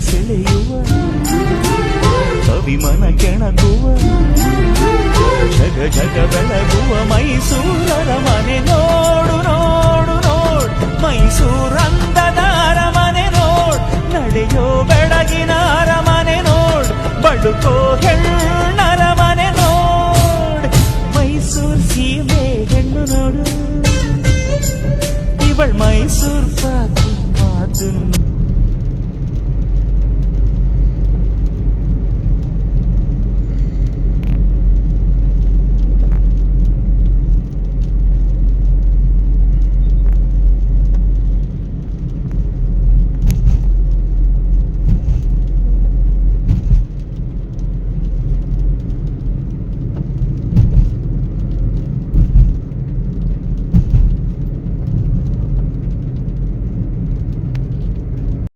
ಸೆಳೆಯುವ ಕವಿಮನ ಕೆಣಕುವ ಜಗ ಜಗ ಬೆಳಗುವ ಮೈಸೂರರ ಮನೆ ನೋಡು ನೋಡು ನೋಡ್ ಮೈಸೂರಂದದ ಅರಮನೆ ನೋಡ್ ನಡೆಯೋ ಬೆಳಗಿನ ಅರಮನೆ ನೋಡ್ ಬಡುಕೋ